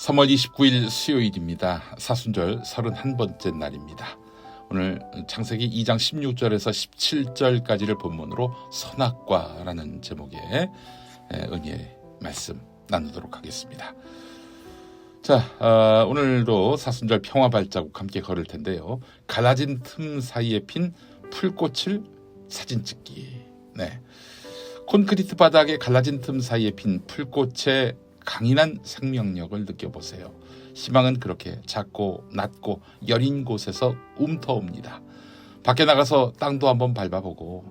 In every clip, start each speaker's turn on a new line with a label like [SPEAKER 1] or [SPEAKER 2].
[SPEAKER 1] 3월 29일 수요일입니다. 사순절 31번째 날입니다. 오늘 창세기 2장 16절에서 17절까지를 본문으로 선악과라는 제목의 은혜의 말씀 나누도록 하겠습니다. 자, 오늘도 사순절 평화 발자국 함께 걸을 텐데요. 갈라진 틈 사이에 핀 풀꽃을 사진 찍기. 콘크리트 바닥에 갈라진 틈 사이에 핀 풀꽃의 강인한 생명력을 느껴보세요. 희망은 그렇게 작고 낮고 여린 곳에서 움터옵니다. 밖에 나가서 땅도 한번 밟아보고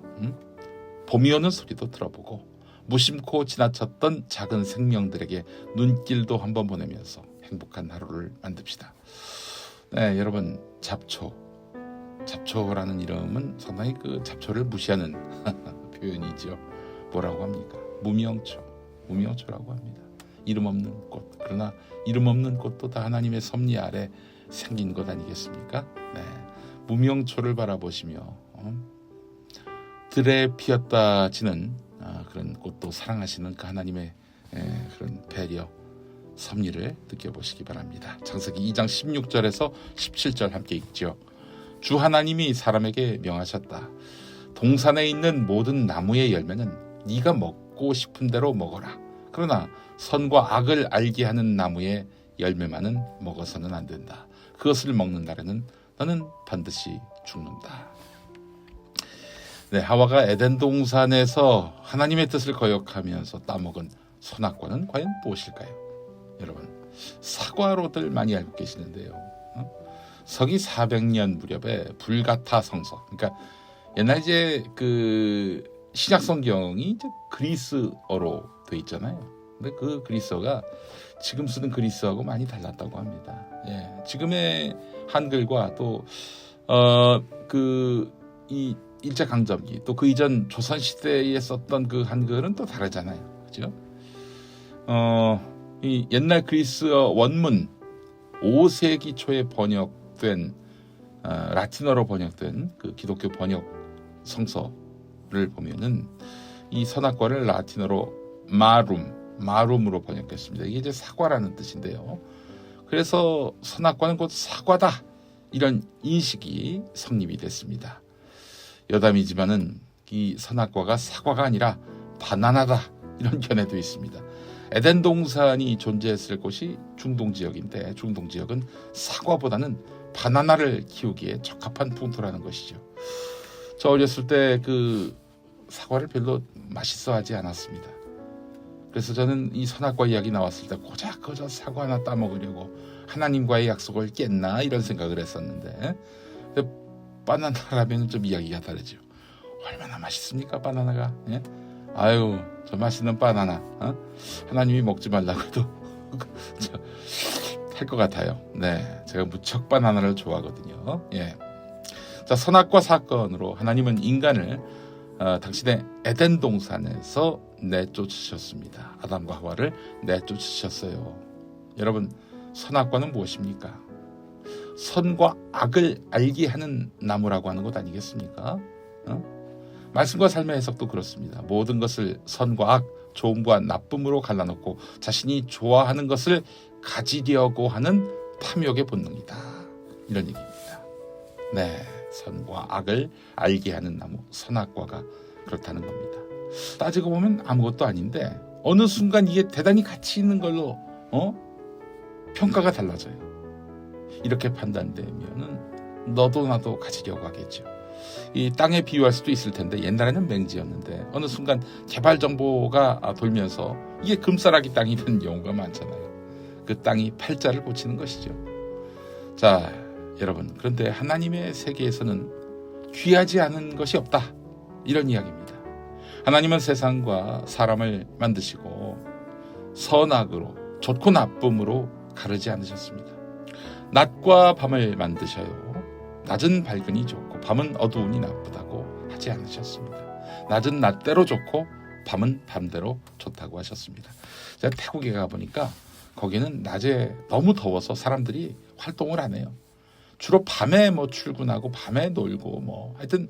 [SPEAKER 1] 봄이 오는 소리도 들어보고 무심코 지나쳤던 작은 생명들에게 눈길도 한번 보내면서 행복한 하루를 만듭시다. 여러분, 잡초라는 이름은 상당히 그 잡초를 무시하는 표현이죠. 뭐라고 합니까? 무명초라고 합니다. 이름 없는 꽃. 그러나 이름 없는 꽃도 다 하나님의 섭리 아래 생긴 것 아니겠습니까? 무명초를 바라보시며 들에 피었다 지는 그런 꽃도 사랑하시는 그 하나님의 그런 배려, 섭리를 느껴보시기 바랍니다. 창세기 2장 16절에서 17절 함께 읽죠. 주 하나님이 사람에게 명하셨다. 동산에 있는 모든 나무의 열매는 네가 먹고 싶은 대로 먹어라. 그러나 선과 악을 알게 하는 나무의 열매만은 먹어서는 안 된다. 그것을 먹는 날에는 너는 반드시 죽는다. 하와가 에덴 동산에서 하나님의 뜻을 거역하면서 따먹은 선악과는 과연 무엇일까요? 여러분, 사과로들 많이 알고 계시는데요. 서기 400년 무렵에 불가타 성서, 그러니까 옛날 이제 그 신약 성경이 이제 그리스어로 돼 있잖아요. 근데 그 그리스어가 지금 쓰는 그리스어하고 많이 달랐다고 합니다. 지금의 한글과 또 이 일제 강점기 또 그 이전 조선 시대에 썼던 그 한글은 또 다르잖아요. 그죠? 이 옛날 그리스어 원문 5세기 초에 번역된 라틴어로 번역된 그 기독교 번역 성서를 보면은 이 선악과를 라틴어로 마룸으로 번역했습니다. 이게 이제 사과라는 뜻인데요. 그래서 선악과는 곧 사과다, 이런 인식이 성립이 됐습니다. 여담이지만은 이 선악과가 사과가 아니라 바나나다, 이런 견해도 있습니다. 에덴 동산이 존재했을 곳이 중동 지역인데 중동 지역은 사과보다는 바나나를 키우기에 적합한 풍토라는 것이죠. 저 어렸을 때 그 사과를 별로 맛있어하지 않았습니다. 그래서 저는 이 선악과 이야기 나왔을 때 고작 그저 사과 하나 따먹으려고 하나님과의 약속을 깼나, 이런 생각을 했었는데 바나나라면 좀 이야기가 다르죠. 얼마나 맛있습니까, 바나나가? 아유, 저 맛있는 바나나 하나님이 먹지 말라고 해도 할 것 같아요. 제가 무척 바나나를 좋아하거든요. 자, 선악과 사건으로 하나님은 인간을 당신의 에덴 동산에서 내쫓으셨습니다. 아담과 하와를 내쫓으셨어요. 여러분, 선악과는 무엇입니까? 선과 악을 알게 하는 나무라고 하는 것 아니겠습니까? 말씀과 삶의 해석도 그렇습니다. 모든 것을 선과 악, 좋음과 나쁨으로 갈라놓고 자신이 좋아하는 것을 가지려고 하는 탐욕의 본능이다, 이런 얘기입니다. 선과 악을 알게 하는 나무, 선악과가 그렇다는 겁니다. 따지고 보면 아무것도 아닌데 어느 순간 이게 대단히 가치 있는 걸로 평가가 달라져요. 이렇게 판단되면은 너도 나도 가지려고 하겠죠. 이 땅에 비유할 수도 있을 텐데 옛날에는 맹지였는데 어느 순간 개발 정보가 돌면서 이게 금싸라기 땅이 된 경우가 많잖아요. 그 땅이 팔자를 고치는 것이죠. 자, 여러분, 그런데 하나님의 세계에서는 귀하지 않은 것이 없다, 이런 이야기입니다. 하나님은 세상과 사람을 만드시고 선악으로, 좋고 나쁨으로 가르지 않으셨습니다. 낮과 밤을 만드셔요. 낮은 밝으니 좋고 밤은 어두우니 나쁘다고 하지 않으셨습니다. 낮은 낮대로 좋고 밤은 밤대로 좋다고 하셨습니다. 제가 태국에 가보니까 거기는 낮에 너무 더워서 사람들이 활동을 안 해요. 주로 밤에 출근하고 밤에 놀고 하여튼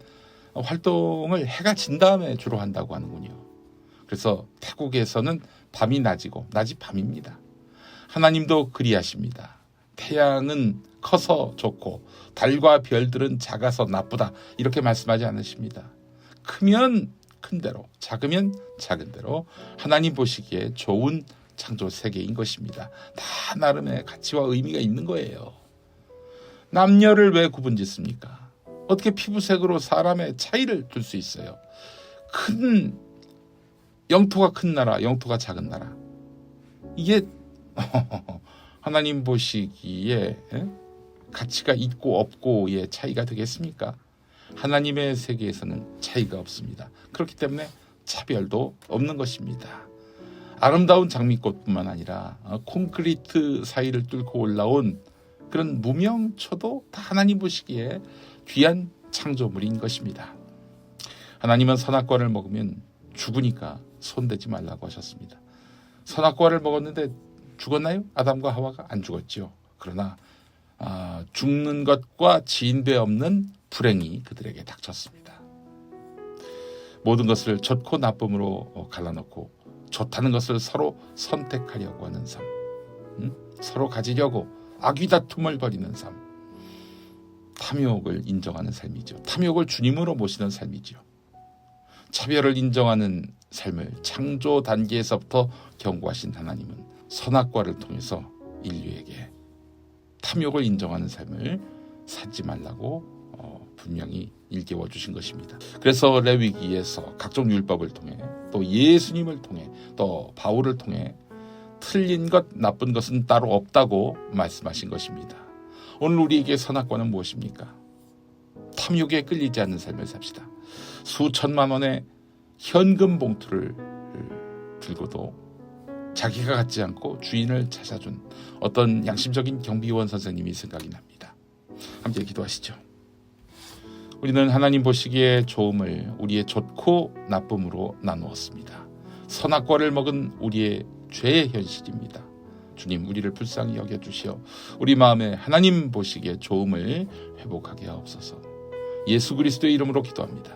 [SPEAKER 1] 활동을 해가 진 다음에 주로 한다고 하는군요. 그래서 태국에서는 밤이 낮이고 낮이 밤입니다. 하나님도 그리하십니다. 태양은 커서 좋고 달과 별들은 작아서 나쁘다 이렇게 말씀하지 않으십니다. 크면 큰 대로, 작으면 작은 대로 하나님 보시기에 좋은 창조 세계인 것입니다. 다 나름의 가치와 의미가 있는 거예요. 남녀를 왜 구분짓습니까? 어떻게 피부색으로 사람의 차이를 둘 수 있어요? 큰 영토가 큰 나라, 영토가 작은 나라. 이게 하나님 보시기에 가치가 있고 없고의 차이가 되겠습니까? 하나님의 세계에서는 차이가 없습니다. 그렇기 때문에 차별도 없는 것입니다. 아름다운 장미꽃뿐만 아니라 콘크리트 사이를 뚫고 올라온 그런 무명초도 다 하나님 보시기에 귀한 창조물인 것입니다. 하나님은 선악과를 먹으면 죽으니까 손대지 말라고 하셨습니다. 선악과를 먹었는데 죽었나요? 아담과 하와가 안 죽었죠. 그러나 죽는 것과 지인배 없는 불행이 그들에게 닥쳤습니다. 모든 것을 좋고 나쁨으로 갈라놓고 좋다는 것을 서로 선택하려고 하는 삶, 서로 가지려고 악의다툼을 벌이는 삶, 탐욕을 인정하는 삶이죠. 탐욕을 주님으로 모시는 삶이죠. 차별을 인정하는 삶을 창조 단계에서부터 경고하신 하나님은 선악과를 통해서 인류에게 탐욕을 인정하는 삶을 살지 말라고 분명히 일깨워 주신 것입니다. 그래서 레위기에서 각종 율법을 통해 또 예수님을 통해 또 바울을 통해 틀린 것, 나쁜 것은 따로 없다고 말씀하신 것입니다. 오늘 우리에게 선악과는 무엇입니까? 탐욕에 끌리지 않는 삶을 삽시다. 수천만 원의 현금 봉투를 들고도 자기가 갖지 않고 주인을 찾아준 어떤 양심적인 경비원 선생님이 생각이 납니다. 함께 기도하시죠. 우리는 하나님 보시기에 좋음을 우리의 좋고 나쁨으로 나누었습니다. 선악과를 먹은 우리의 죄의 현실입니다. 주님, 우리를 불쌍히 여겨주시어 우리 마음에 하나님 보시기에 좋음을 회복하게 하옵소서. 예수 그리스도의 이름으로 기도합니다.